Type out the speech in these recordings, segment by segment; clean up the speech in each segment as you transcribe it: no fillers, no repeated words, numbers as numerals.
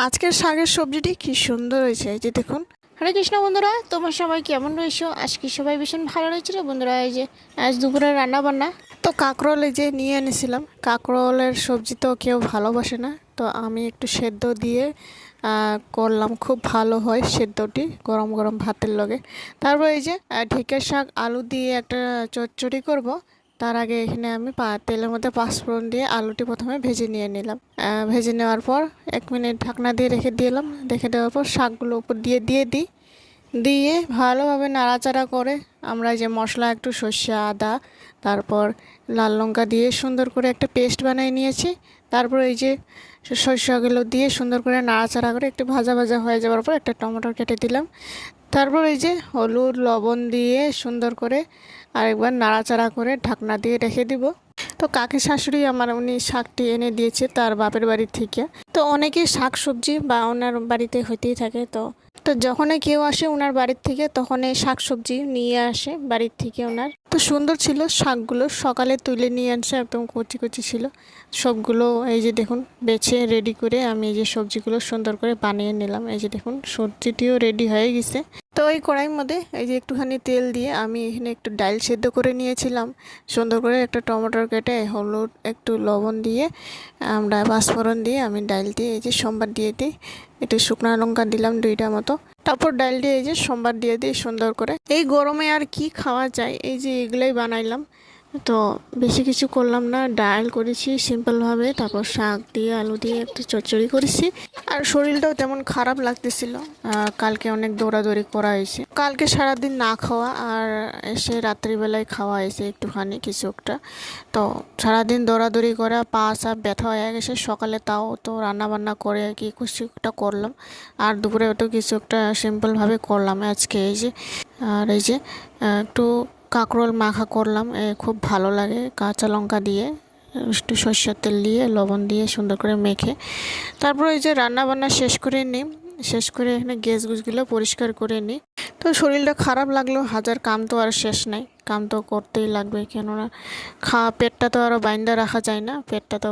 আজকের শাকের সবজিটি কি সুন্দর হয়েছে, এই যে দেখুন। হরে কৃষ্ণ বন্ধুরা, তোমার সবাই কেমন রয়েছো? আজকে সবাই ভীষণ ভালো রয়েছে রে বন্ধুরা। এই যে আজ দুপুরে রান্না বান্না। তো কাঁকরোল এই যে নিয়ে এনেছিলাম। কাঁকরোলের সবজি তো কেউ ভালোবাসে না, তো আমি একটু সেদ্ধ দিয়ে করলাম, খুব ভালো হয় সেদ্ধটি গরম গরম ভাতের লগে। তারপর এই যে ঢেঁড়স শাক আলু দিয়ে একটা চচ্চড়ি করব। তার আগে এখানে আমি তেলের মধ্যে পাঁচফোড়ন দিয়ে আলুটি প্রথমে ভেজে নিয়ে নিলাম। ভেজে নেওয়ার পর 1 মিনিট ঢাকনা দিয়ে রেখে দিলাম। রেখে দেওয়ার পর শাকগুলো উপর দিয়ে দিই। দিয়ে ভালোভাবে নাড়াচাড়া করে আমরা যে মশলা একটু সর্ষে আদা তারপর লাল লঙ্কা দিয়ে সুন্দর করে একটা পেস্ট বানিয়ে নিয়েছি। তারপর এই যে শস্যগুলো দিয়ে সুন্দর করে নাড়াচাড়া করে একটু ভাজা ভাজা হয়ে যাওয়ার পর একটা টমেটো কেটে দিলাম। তারপর এই যে হলুদ লবণ দিয়ে সুন্দর করে আরেকবার নাড়াচাড়া করে ঢাকনা দিয়ে রেখে দিব। তো কাকি শাশুড়ি আমার উনি শাকটি এনে দিয়েছে তার বাপের বাড়ি থেকে। তো অনেকেই শাক সবজি বা ওনার বাড়িতে হইতেই থাকে। তো তো যখনই কেউ আসে ওনার বাড়ির থেকে তখন এই শাক সবজি নিয়ে আসে বাড়ির থেকে ওনার। তো সুন্দর ছিল শাকগুলো, সকালে তুলে নিয়ে আসে, একদম কচি কচি ছিল সবগুলো। এই যে দেখুন বেছে রেডি করে আমি এই যে সবজিগুলো সুন্দর করে বানিয়ে নিলাম। এই যে দেখুন সবজিটিও রেডি হয়ে গেছে। তো ওই কড়াইয়ের মধ্যে এই যে একটুখানি তেল দিয়ে আমি এখানে একটু ডাল সেদ্ধ করে নিয়েছিলাম। সুন্দর করে একটা টমেটো কেটে হলুদ একটু লবণ দিয়ে আমরা পাঁচফোড়ন দিয়ে আমি ডাল দিয়ে এই যে সোমবার দিয়ে দিই। একটু শুকনো লঙ্কা দিলাম 2টা মতো। তারপর ডাল দিয়ে এই যে সোমবার দিয়ে দিই সুন্দর করে। এই গরমে আর কি খাওয়া যায়, এই যে এগুলোই বানাইলাম। তো বেশি কিছু করলাম না, ডাল করেছি সিম্পলভাবে, তারপর শাক দিয়ে আলু দিয়ে একটু চচ্চড়ি করেছি। আর শরীরটাও তেমন খারাপ লাগতেছিল, কালকে অনেক দৌড়াদৌড়ি করা হয়েছে। কালকে সারাদিন না খাওয়া আর এসে রাত্রিবেলায় খাওয়া হয়েছে একটুখানি কিছু একটা। তো সারাদিন দৌড়াদৌড়ি করা পা সব ব্যথা হয়ে গেছে। সকালে তাও তো রান্না বান্না করে আর কি কিছু একটা করলাম। আর দুপুরে তো কিছু একটা সিম্পলভাবে করলাম আজকে। এই যে আর এই যে একটু কাঁকরোল মাখা করলাম, খুব ভালো লাগে কাঁচা লঙ্কা দিয়ে একটু সরষের তেল দিয়ে লবণ দিয়ে সুন্দর করে মেখে। তারপর এই যে রান্না বান্না শেষ করে নিই। শেষ করে এখানে গ্যাস গুছগুলো পরিষ্কার করে নিই। তো শরীরটা খারাপ লাগলেও হাজার কাম তো আর শেষ নাই, কাম তো করতেই লাগবে। কেননা পেটটা তো আরও বাইন্দা রাখা যায় না, পেটটা তো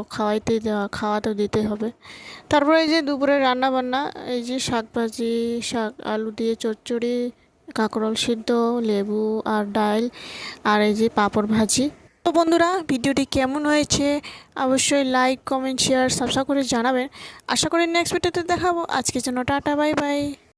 খাওয়া তো দিতে হবে। তারপরে এই যে দুপুরে রান্না বান্না, এই যে শাক ভাজি, শাক আলু দিয়ে চচ্চড়ি, কাঁকরোল সিদ্ধ, লেবু আর ডাল, আর এই যে পাঁপড় ভাজি। তো বন্ধুরা ভিডিওটি কেমন হয়েছে অবশ্যই লাইক কমেন্ট শেয়ার সাবস্ক্রাইব করে জানাবেন। আশা করি নেক্সট ভিডিওতে দেখাবো। আজকের জন্য টাটা বাই বাই।